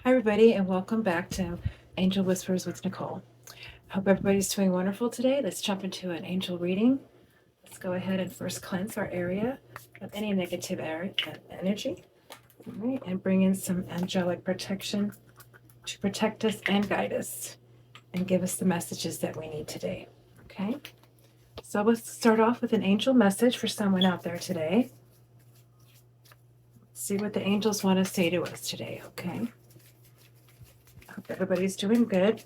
Hi, everybody, and welcome back to Angel Whispers with Nicole. Hope everybody's doing wonderful today. Let's jump into an angel reading. Let's go ahead and first cleanse our area of any negative energy, all right, and bring in some angelic protection to protect us and guide us and give us the messages that we need today. Okay, so let's start off with an angel message for someone out there today. See what the angels want to say to us today, okay? Hope everybody's doing good.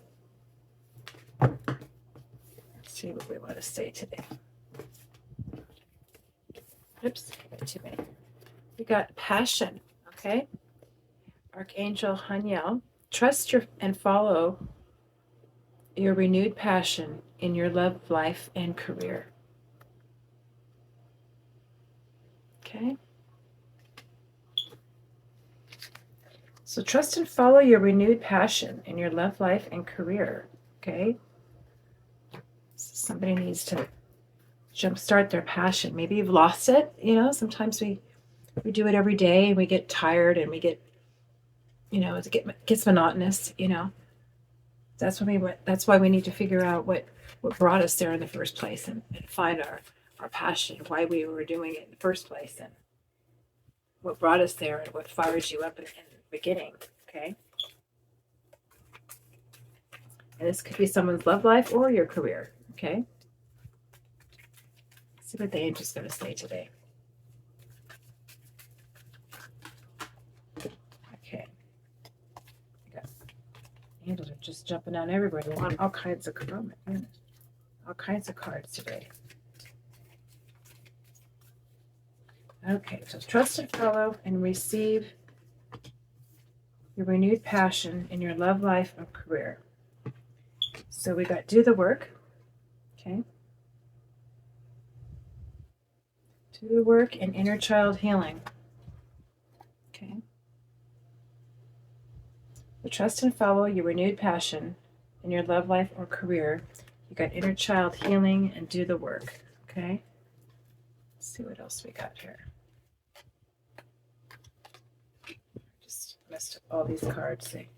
Let's see what we want to say today. Oops, too many. We got passion, okay? Archangel Haniel, trust and follow your renewed passion in your love life and career. Okay? So trust and follow your renewed passion in your love life and career. Okay? So somebody needs to jumpstart their passion. Maybe you've lost it. Sometimes we do it every day and we get tired and we get, it gets monotonous. That's why we need to figure out what brought us there in the first place and find our passion, why we were doing it in the first place, and what brought us there and what fires you up in the beginning. Okay. And this could be someone's love life or your career. Okay. Let's see what the angel's going to say today. Okay. Angels are just jumping on everywhere. They want all kinds of all kinds of cards today. Okay, so trust and follow and receive your renewed passion in your love life and career. So we got do the work. Okay. Do the work and inner child healing. Okay. So trust and follow your renewed passion in your love life or career. You got inner child healing and do the work. Okay. Let's see what else we got here. Just messed up all these cards. They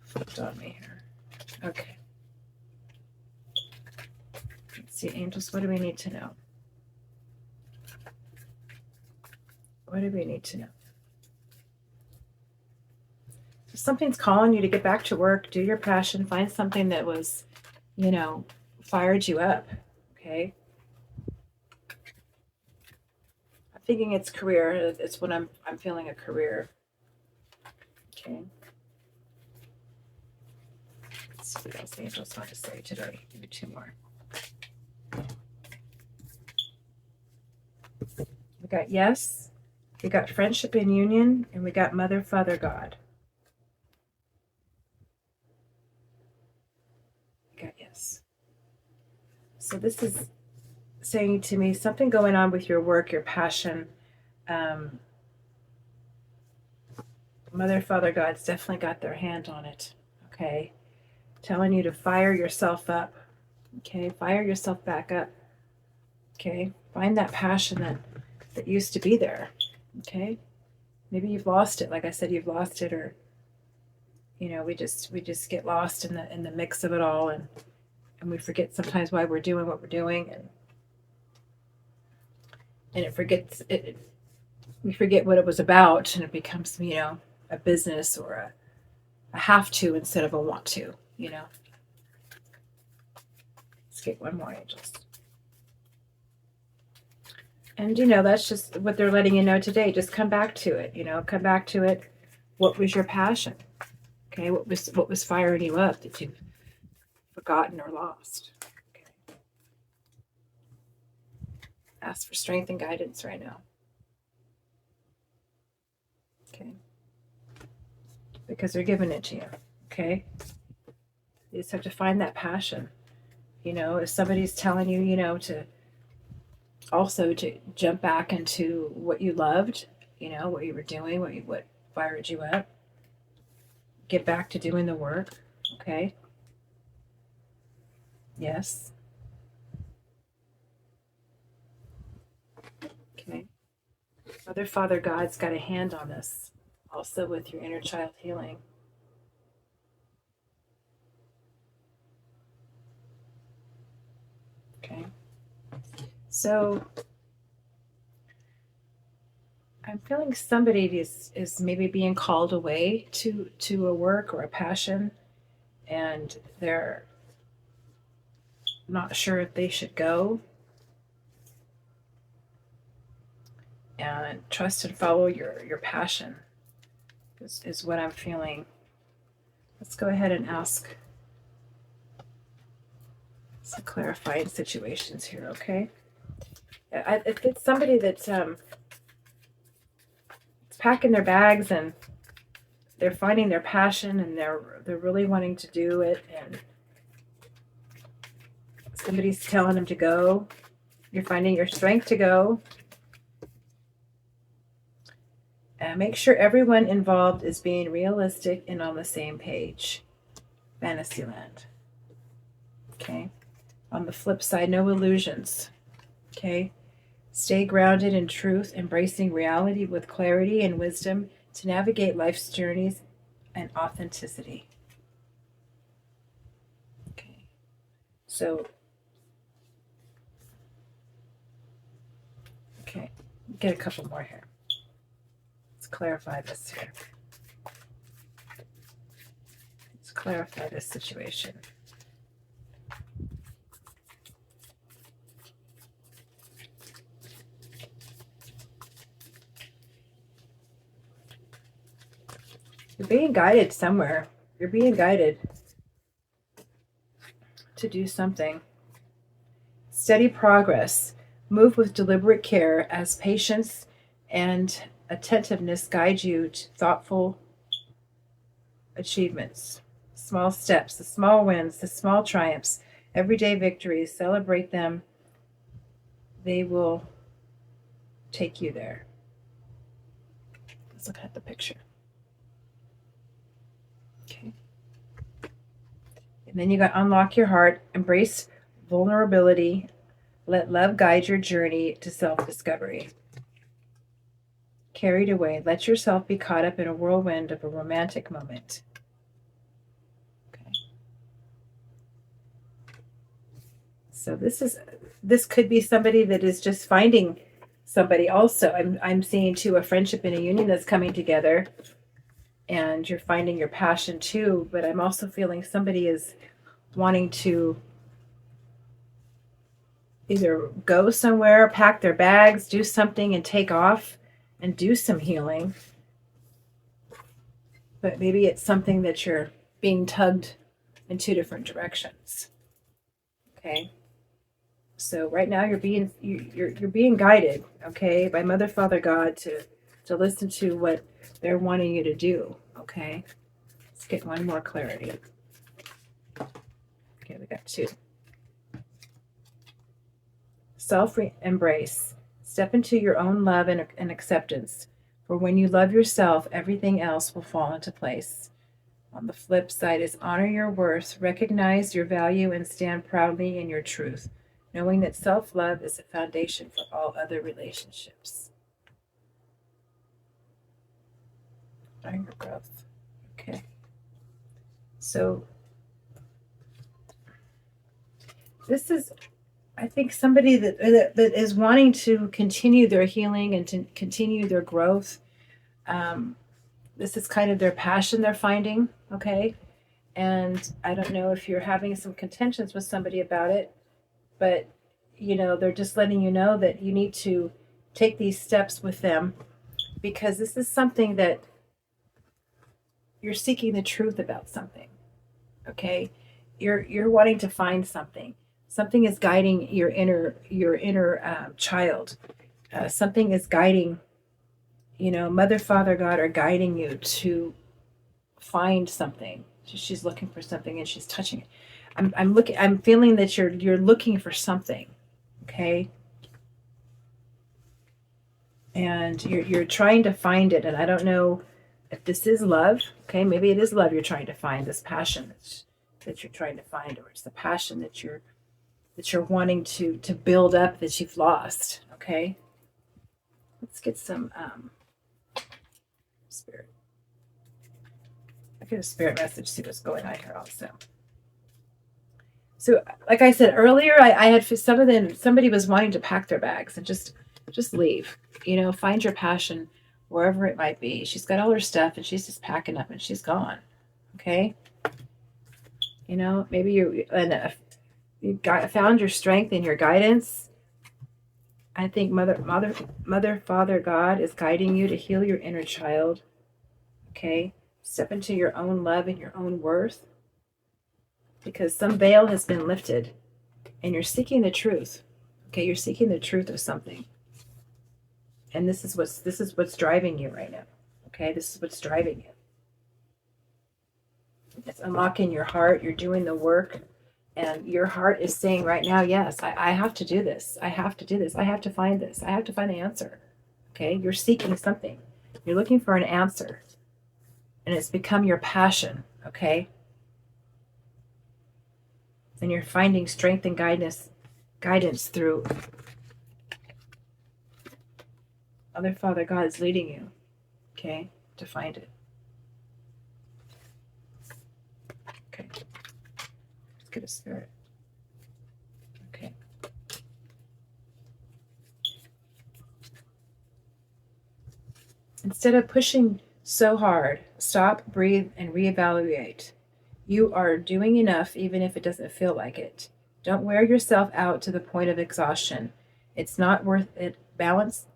flipped on me here. Okay. Let's see, angels, what do we need to know? What do we need to know? If something's calling you to get back to work, do your passion, find something that was, fired you up. Okay. I'm thinking it's career. It's when I'm feeling a career. Okay. Let's see what else the angels want to say today. Give me two more. We got yes, we got friendship and union, and we got Mother, Father, God. We got yes. So this is saying to me something going on with your work, your passion. Mother, Father, God's definitely got their hand on it. Okay. Telling you to fire yourself up. Okay. Fire yourself back up. Okay. Find that passion that used to be there. Okay. Maybe you've lost it. Like I said, you've lost it, or we just get lost in the mix of it all, and we forget sometimes why we're doing what we're doing, and we forget what it was about, and it becomes a business or a have to instead of a want to. Let's get one more, angels. And that's just what they're letting you know today. Just come back to it. Come back to it. What was your passion? Okay, what was firing you up that you've forgotten or lost? Okay. Ask for strength and guidance right now. Okay. Because they're giving it to you. Okay. You just have to find that passion. If somebody's telling you, to also to jump back into what you loved, what you were doing, what fired you up, get back to doing the work. Okay. Yes. Okay. Mother, Father, God's got a hand on this, also with your inner child healing. Okay. So I'm feeling somebody is maybe being called away to a work or a passion, and they're not sure if they should go. And trust and follow your passion is what I'm feeling. Let's go ahead and ask some clarifying situations here, okay? If it's somebody that's packing their bags and they're finding their passion and they're really wanting to do it, and somebody's telling them to go, you're finding your strength to go. Make sure everyone involved is being realistic and on the same page. Fantasyland. Okay. On the flip side, no illusions. Okay. Stay grounded in truth, embracing reality with clarity and wisdom to navigate life's journeys and authenticity. Okay. So, okay. Get a couple more here. Let's clarify this here. Let's clarify this situation. You're being guided somewhere. You're being guided to do something. Steady progress. Move with deliberate care as patience and attentiveness guide you to thoughtful achievements. Small steps, the small wins, the small triumphs, everyday victories. Celebrate them. They will take you there. Let's look at the picture. Okay. And then you got unlock your heart, embrace vulnerability, let love guide your journey to self-discovery. Carried away, let yourself be caught up in a whirlwind of a romantic moment. Okay. So this could be somebody that is just finding somebody also. I'm seeing too a friendship and a union that's coming together, and you're finding your passion too, but I'm also feeling somebody is wanting to either go somewhere, pack their bags, do something and take off and do some healing. But maybe it's something that you're being tugged in two different directions. Okay? So right now you're being guided, okay, by Mother, Father, God to listen to what they're wanting you to do, okay? Let's get one more clarity. Okay, we got two. Self-embrace. Step into your own love and acceptance. For when you love yourself, everything else will fall into place. On the flip side is honor your worth, recognize your value, and stand proudly in your truth, knowing that self-love is the foundation for all other relationships. Honor your growth. Okay. So this is, I think, somebody that is wanting to continue their healing and to continue their growth. This is kind of their passion they're finding, okay? And I don't know if you're having some contentions with somebody about it, but, they're just letting you know that you need to take these steps with them, because this is something that you're seeking the truth about something, okay? You're wanting to find something. Something is guiding your inner child. Something is guiding, Mother, Father, God are guiding you to find something. She's looking for something and she's touching it. I'm feeling that you're looking for something, okay? And you're trying to find it, and I don't know if this is love, okay? Maybe it is love you're trying to find, this passion that you're trying to find, or it's the passion that you're wanting to build up that you've lost, okay? Let's get some spirit. I get a spirit message, see what's going on here also. So, like I said earlier, I had some of them, somebody was wanting to pack their bags and just leave. Find your passion wherever it might be. She's got all her stuff and she's just packing up and she's gone. Okay. Maybe you found your strength and your guidance. I think Mother, Father, God is guiding you to heal your inner child. Okay. Step into your own love and your own worth. Because some veil has been lifted and you're seeking the truth. Okay. You're seeking the truth of something. And this is what's driving you right now. Okay. This is what's driving you. It's unlocking your heart. You're doing the work. And your heart is saying right now, yes, I have to do this. I have to do this. I have to find this. I have to find the answer. Okay. You're seeking something. You're looking for an answer. And it's become your passion. Okay. And you're finding strength and guidance through Mother, Father, God is leading you. Okay. To find it. Okay. Let's get a spirit. Okay. Instead of pushing so hard, stop, breathe, and reevaluate. You are doing enough even if it doesn't feel like it. Don't wear yourself out to the point of exhaustion. It's not worth it. Balance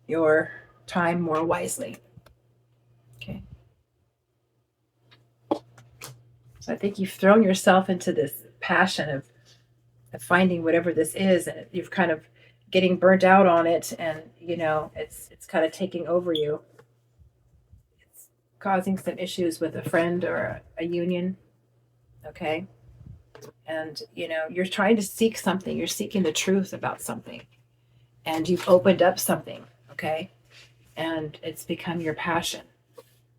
your time more wisely. Okay. So I think you've thrown yourself into this passion of finding whatever this is, and you've kind of getting burnt out on it, and it's kind of taking over you. It's causing some issues with a friend or a union. Okay. And you're trying to seek something. You're seeking the truth about something, and you've opened up something. Okay. And it's become your passion.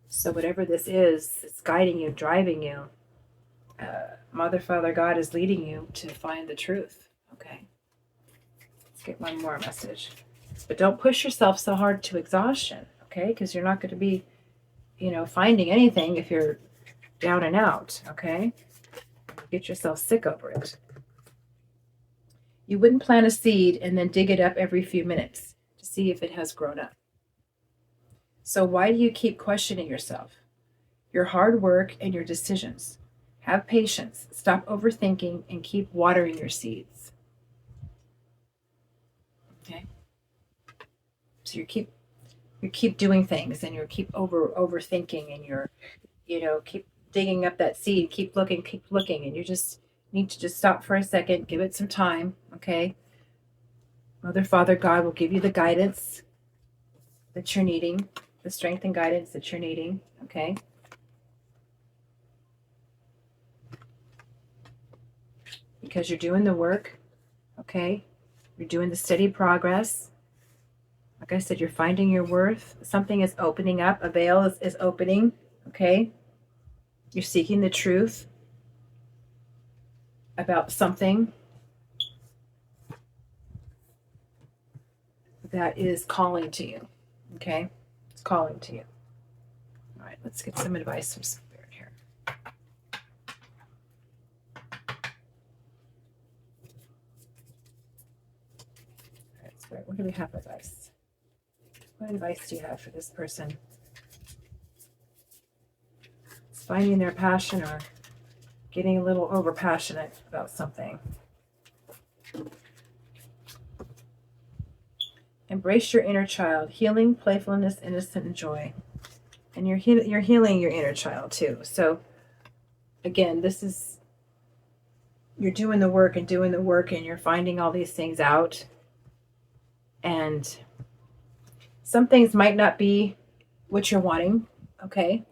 So whatever this is, it's guiding you, driving you. Mother, Father, God is leading you to find the truth. Okay. Let's get one more message. But don't push yourself so hard to exhaustion. Okay. Because you're not going to be, finding anything if you're down and out. Okay. Get yourself sick over it. You wouldn't plant a seed and then dig it up every few minutes to see if it has grown up. So why do you keep questioning yourself, your hard work, and your decisions? Have patience, stop overthinking, and keep watering your seeds. Okay? So you keep doing things, and you keep overthinking, and you're keep digging up that seed, keep looking, and you just need to just stop for a second, give it some time. Okay? Mother, Father, God will give you the guidance that you're needing, the strength and guidance that you're needing. Okay? Because you're doing the work. Okay? You're doing the steady progress. Like I said, you're finding your worth. Something is opening up. A veil is opening. Okay? You're seeking the truth about something that is calling to you. Okay? It's calling to you. All right, let's get some advice from Spirit here. All right, Spirit, what do we have for advice? What advice do you have for this person? It's finding their passion or getting a little over passionate about something. Embrace your inner child, healing, playfulness, innocence, and joy. And you're healing your inner child too. So again, you're doing the work and you're finding all these things out. And some things might not be what you're wanting, okay?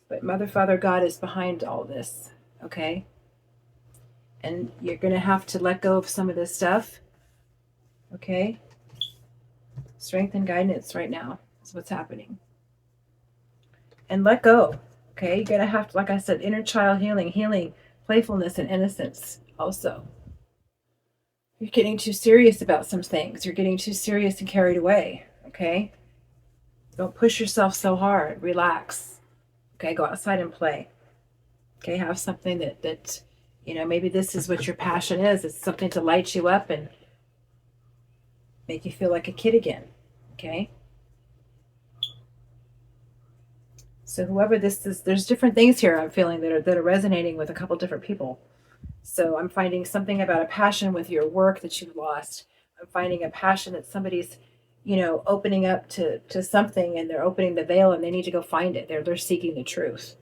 But Mother, Father, God is behind all this, okay? And you're going to have to let go of some of this stuff, okay? Strength and guidance right now is what's happening. And let go, okay? You're going to have to, like I said, inner child healing, playfulness, and innocence also. You're getting too serious about some things. You're getting too serious and carried away, okay? Don't push yourself so hard. Relax. Okay, go outside and play. Okay, have something that maybe this is what your passion is. It's something to light you up and make you feel like a kid again. Okay? So whoever this is, there's different things here I'm feeling that are resonating with a couple different people. So I'm finding something about a passion with your work that you've lost. I'm finding a passion that somebody's, opening up to something, and they're opening the veil and they need to go find it. They're seeking the truth.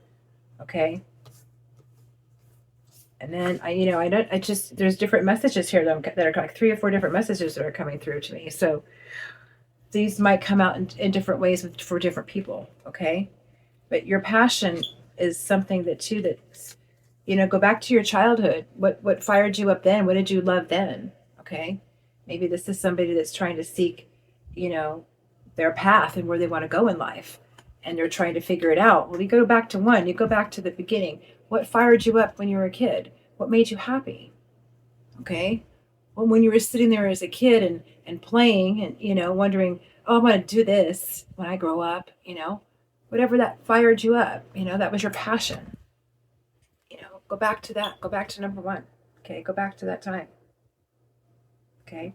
Okay. And then there's different messages here that are like 3 or 4 different messages that are coming through to me. So these might come out in different ways for different people. Okay. But your passion is something that's, go back to your childhood. What fired you up then? What did you love then? Okay. Maybe this is somebody that's trying to seek, their path and where they want to go in life. And they're trying to figure it out. Well, you go back to you go back to the beginning. What fired you up when you were a kid? What made you happy? Okay. Well, when you were sitting there as a kid and playing and, wondering, oh, I'm going to do this when I grow up, whatever that fired you up, that was your passion. Go back to that. Go back to number 1. Okay. Go back to that time. Okay.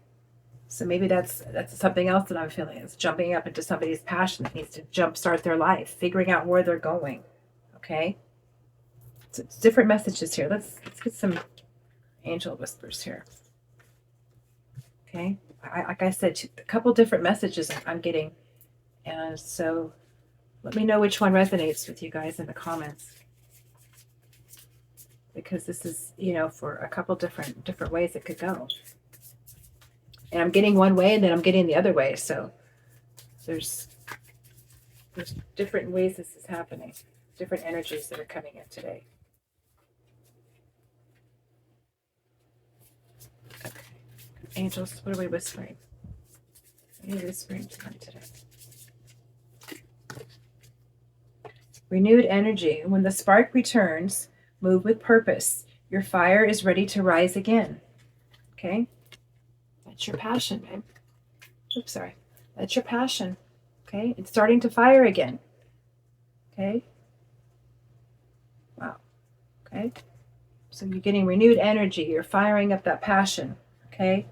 So maybe that's something else that I'm feeling. It's jumping up into somebody's passion that needs to jumpstart their life, figuring out where they're going. Okay. So it's different messages here. Let's get some angel whispers here. Okay. Like I said, a couple different messages I'm getting. And so let me know which one resonates with you guys in the comments. Because this is, for a couple different ways it could go. And I'm getting one way and then I'm getting the other way. So there's different ways this is happening. Different energies that are coming in today. Okay. Angels, what are we whispering? What are you whispering to them today? Renewed energy. When the spark returns, move with purpose. Your fire is ready to rise again. Okay? That's your passion, babe. Oops, sorry. That's your passion. Okay? It's starting to fire again. Okay? Wow. Okay? So you're getting renewed energy. You're firing up that passion. Okay?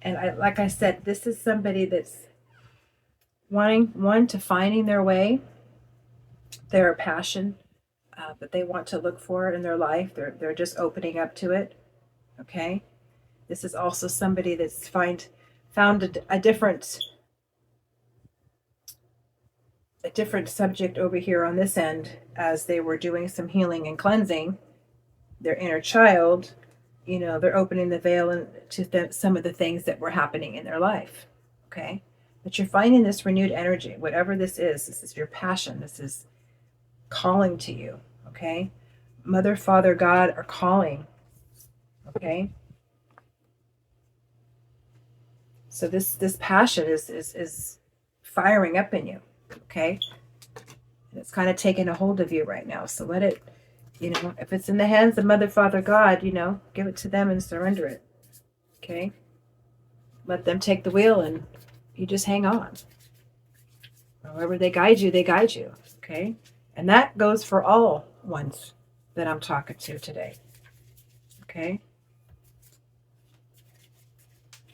And like I said, this is somebody that's wanting to finding their way, their passion that they want to look for in their life. They're just opening up to it. Okay. This is also somebody that's found a different subject over here on this end as they were doing some healing and cleansing their inner child. They're opening the veil to some of the things that were happening in their life. Okay. But you're finding this renewed energy, whatever this is your passion. This is calling to you. Okay. Mother, Father, God are calling. Okay. So this passion is firing up in you. Okay. And it's kind of taking a hold of you right now. So let it, if it's in the hands of Mother, Father, God, give it to them and surrender it. Okay. Let them take the wheel and you just hang on. However they guide you, they guide you. Okay. And that goes for all ones that I'm talking to today. Okay.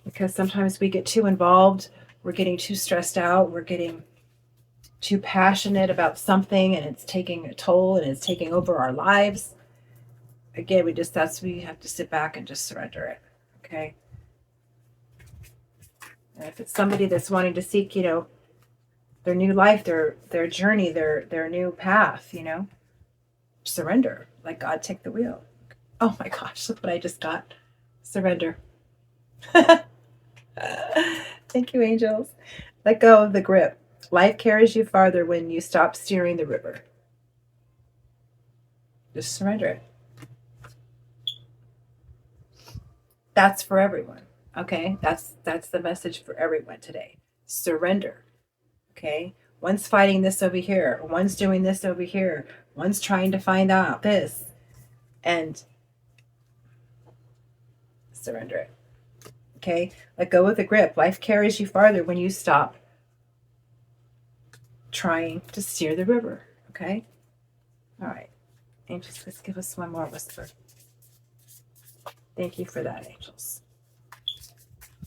Because sometimes we get too involved. We're getting too stressed out. We're getting too passionate about something and it's taking a toll and it's taking over our lives. Again, we have to sit back and just surrender it. Okay. And if it's somebody that's wanting to seek, their new life, their journey, their new path, surrender. Let God take the wheel. Oh my gosh, look what I just got. Surrender. Thank you, angels. Let go of the grip. Life carries you farther when you stop steering the river. Just surrender it. That's for everyone. Okay? That's the message for everyone today. Surrender. Okay? One's fighting this over here. One's doing this over here. One's trying to find out this. And surrender it. Okay? Let go of the grip. Life carries you farther when you stop trying to steer the river. Okay? All right. Angels, let's give us one more whisper. Thank you for that, angels.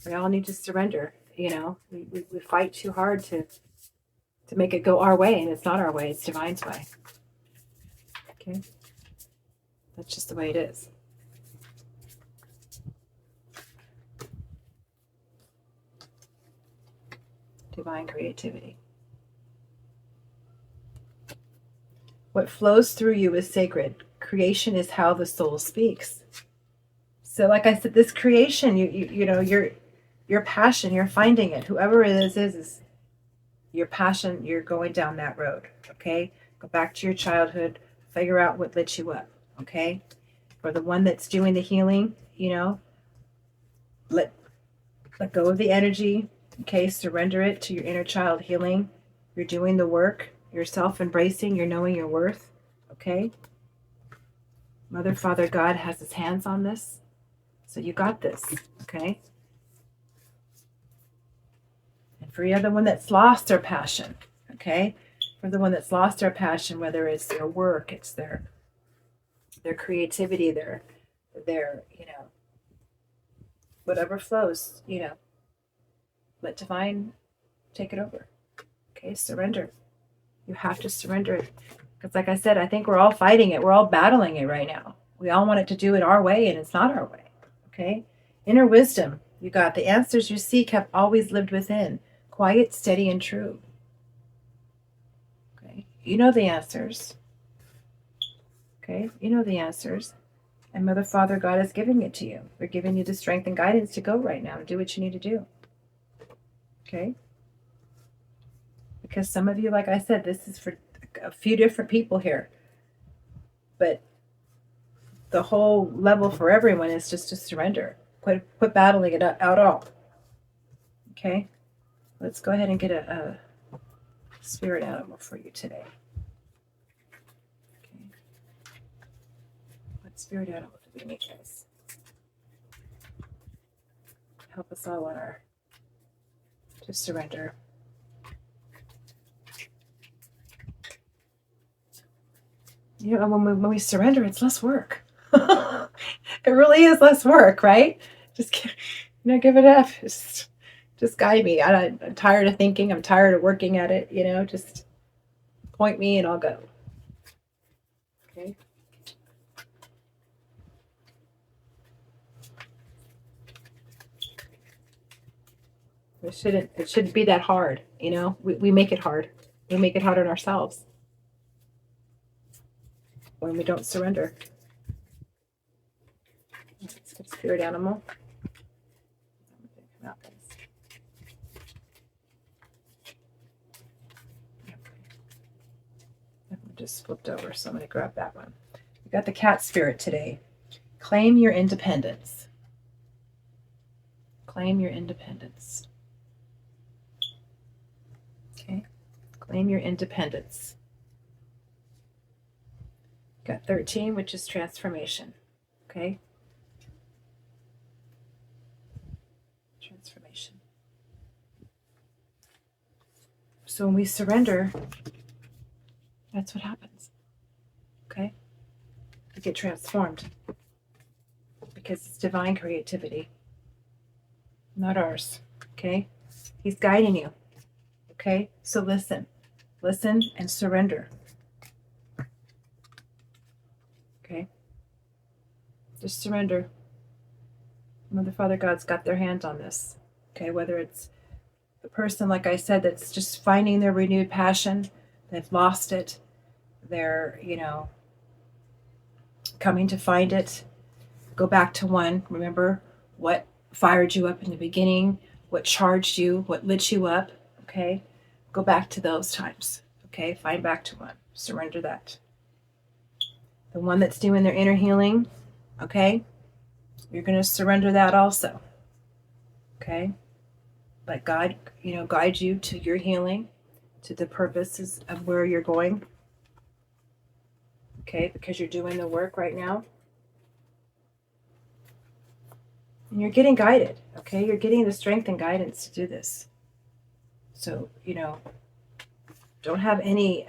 We all need to surrender. You know, we fight too hard to make it go our way, and it's not our way, it's Divine's way. Okay? That's just the way it is. Divine creativity. What flows through you is sacred. Creation is how the soul speaks. So like I said, this creation, you know, your passion, you're finding it. Whoever it is your passion, you're going down that road. Okay? Go back to your childhood, figure out what lit you up. Okay? For the one that's doing the healing, you know, let go of the energy. Okay? Surrender it to your inner child healing. You're doing the work. You're self-embracing. You're knowing your worth. Okay? Mother, Father, God has his hands on this. So you got this. Okay? And for the other one that's lost their passion. Okay? For the one that's lost their passion, whether it's their work, it's their creativity, their you know, whatever flows, you know, let Divine take it over. Okay? Surrender. You have to surrender it. Because like I said, I think we're all fighting it. We're all battling it right now. We all want it to do it our way, and it's not our way. Okay? Inner wisdom. You got the answers you seek have always lived within. Quiet, steady, and true. Okay? You know the answers. Okay? You know the answers. And Mother, Father, God is giving it to you. They're giving you the strength and guidance to go right now and do what you need to do. Okay? Because some of you, like I said, this is for a few different people here. But the whole level for everyone is just to surrender. Quit battling it out all. Okay? Let's go ahead and get a spirit animal for you today. Okay. What spirit animal do we need, guys? Help us all on our to surrender. You know, when we surrender, it's less work. It really is less work, right? Just, you know, give it up. Just guide me. I'm tired of thinking. I'm tired of working at it. You know, just point me and I'll go. Okay. It shouldn't be that hard. You know, we make it hard. We make it hard on ourselves when we don't surrender. Let's get a spirit animal. Just flipped over, so I'm going to grab that one. We got the cat spirit today. Claim your independence. Claim your independence. Okay? Claim your independence. Got 13, which is transformation. Okay? Transformation. So when we surrender, that's what happens. Okay? We get transformed. Because it's divine creativity, not ours. Okay? He's guiding you. Okay? So listen. Listen and surrender. Okay? Just surrender. Mother, Father, God's got their hand on this. Okay? Whether it's the person, like I said, that's just finding their renewed passion, they've lost it, they're, you know, coming to find it. Go back to one. Remember what fired you up in the beginning, what charged you, what lit you up. Okay? Go back to those times. Okay? Find back to one. Surrender that. The one that's doing their inner healing, okay? You're going to surrender that also. Okay? Let God, you know, guide you to your healing, to the purposes of where you're going. Okay? Because you're doing the work right now. And you're getting guided, okay? You're getting the strength and guidance to do this. So, don't have any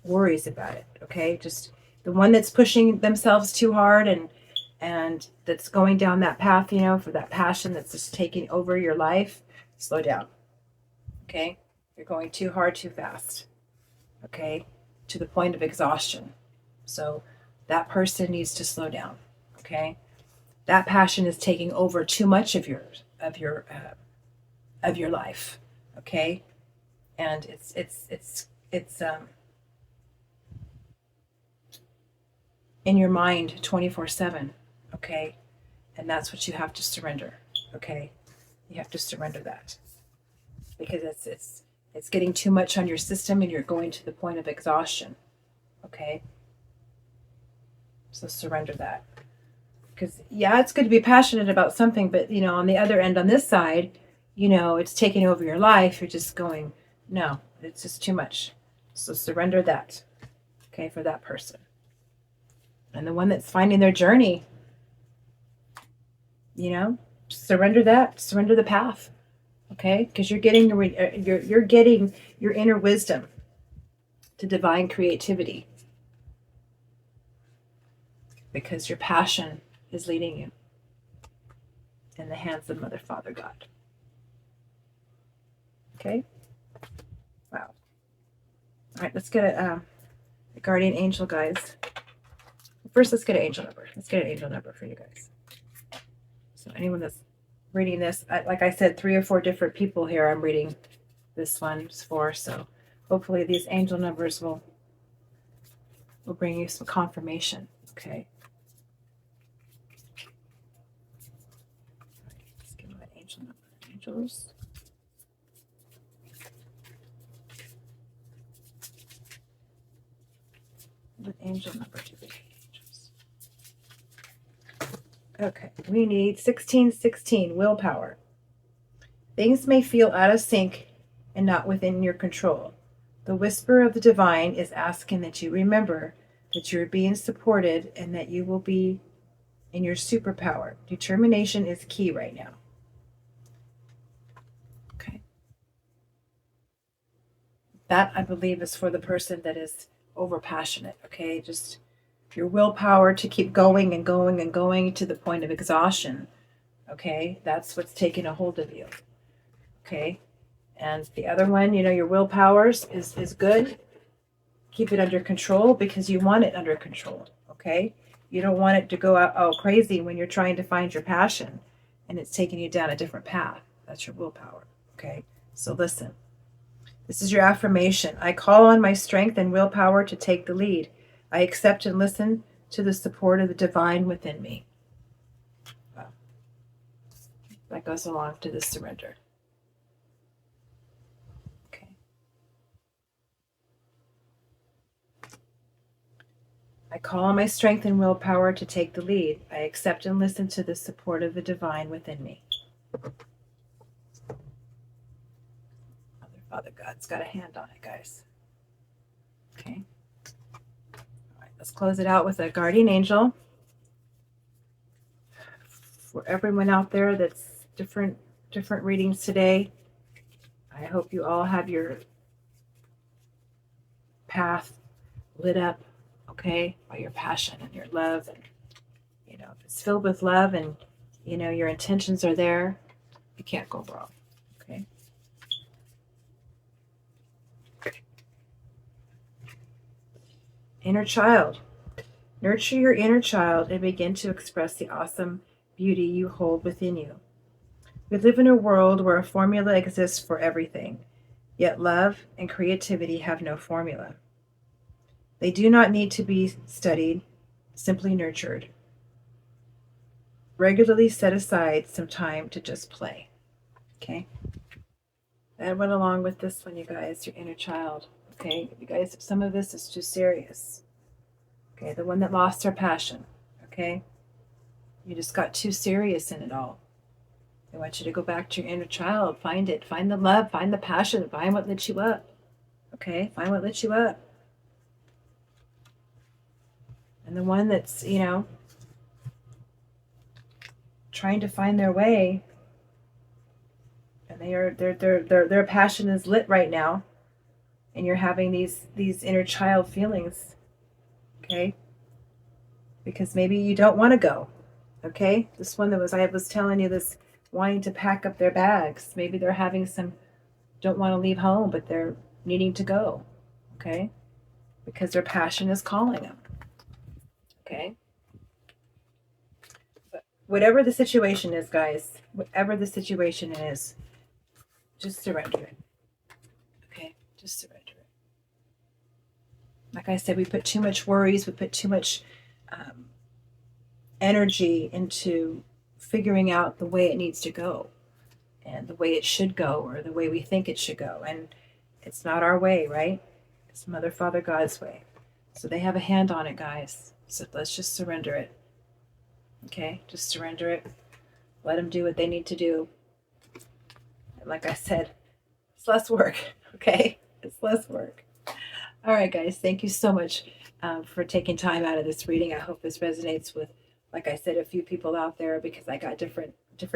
worries about it, okay? Just the one that's pushing themselves too hard and that's going down that path, for that passion that's just taking over your life, slow down, okay? You're going too hard, too fast, okay? To the point of exhaustion. So that person needs to slow down, okay? That passion is taking over too much of your life, okay? And it's in your mind 24/7, okay? And that's what you have to surrender, okay? You have to surrender that because it's getting too much on your system and you're going to the point of exhaustion, okay? So surrender that. Because yeah, it's good to be passionate about something, but on the other end, on this side, it's taking over your life. You're just going, no, it's just too much. So surrender that, okay, for that person. And the one that's finding their journey, surrender that, surrender the path, okay? Because you're getting you're getting your inner wisdom to divine creativity because your passion is leading you in the hands of Mother, Father, God. Okay? Wow. All right, let's get a guardian angel, guys. First, let's get an angel number. Let's get an angel number for you guys. So anyone that's reading this, like I said, 3 or 4 different people here I'm reading this one for. So hopefully these angel numbers will bring you some confirmation. Okay. Let's give them an angel number. Angels. What angel number do we need? Angels. Okay, we need 1616, willpower. Things may feel out of sync and not within your control. The whisper of the divine is asking that you remember that you're being supported and that you will be in your superpower. Determination is key right now. Okay. That, I believe, is for the person that is over passionate. Okay. Just your willpower to keep going and going and going to the point of exhaustion. Okay. That's what's taking a hold of you. Okay. And the other one, your willpower is good. Keep it under control because you want it under control. Okay. You don't want it to go out crazy when you're trying to find your passion and it's taking you down a different path. That's your willpower. Okay. So listen, this is your affirmation. I call on my strength and willpower to take the lead. I accept and listen to the support of the divine within me. Wow. That goes along to the surrender. Okay. I call on my strength and willpower to take the lead. I accept and listen to the support of the divine within me. Father God's got a hand on it, guys. Okay. All right, let's close it out with a guardian angel. For everyone out there that's different readings today, I hope you all have your path lit up, okay, by your passion and your love. And, if it's filled with love and, your intentions are there, you can't go wrong, okay? Inner child. Nurture your inner child and begin to express the awesome beauty you hold within you. We live in a world where a formula exists for everything, yet love and creativity have no formula. They do not need to be studied, simply nurtured. Regularly set aside some time to just play. Okay? That went along with this one, you guys, your inner child. Okay? You guys, some of this is too serious. Okay? The one that lost their passion. Okay? You just got too serious in it all. I want you to go back to your inner child. Find it. Find the love. Find the passion. Find what lit you up. Okay? Find what lit you up. And the one that's, trying to find their way, and their passion is lit right now, and you're having these inner child feelings, okay? Because maybe you don't want to go, okay? This one I was telling you, this wanting to pack up their bags. Maybe they're having some, don't want to leave home, but they're needing to go, okay? Because their passion is calling them, okay? But whatever the situation is, guys, whatever the situation is, just surrender it, okay? Just surrender it. Like I said, we put too much worries, we put too much energy into figuring out the way it needs to go and the way it should go or the way we think it should go. And it's not our way, right? It's Mother, Father, God's way. So they have a hand on it, guys. So let's just surrender it. Okay? Just surrender it. Let them do what they need to do. And like I said, it's less work. Okay? It's less work. All right, guys. Thank you so much for taking time out of this reading. I hope this resonates with, like I said, a few people out there, because I got different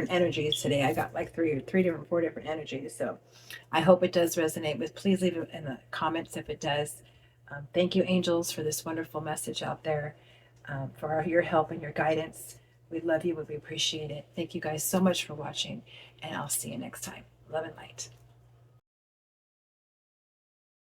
energies today. I got like four different energies. So I hope it does resonate with. Please leave it in the comments if it does. Thank you, angels, for this wonderful message out there, for your help and your guidance. We love you, but we appreciate it. Thank you guys so much for watching, and I'll see you next time. Love and light.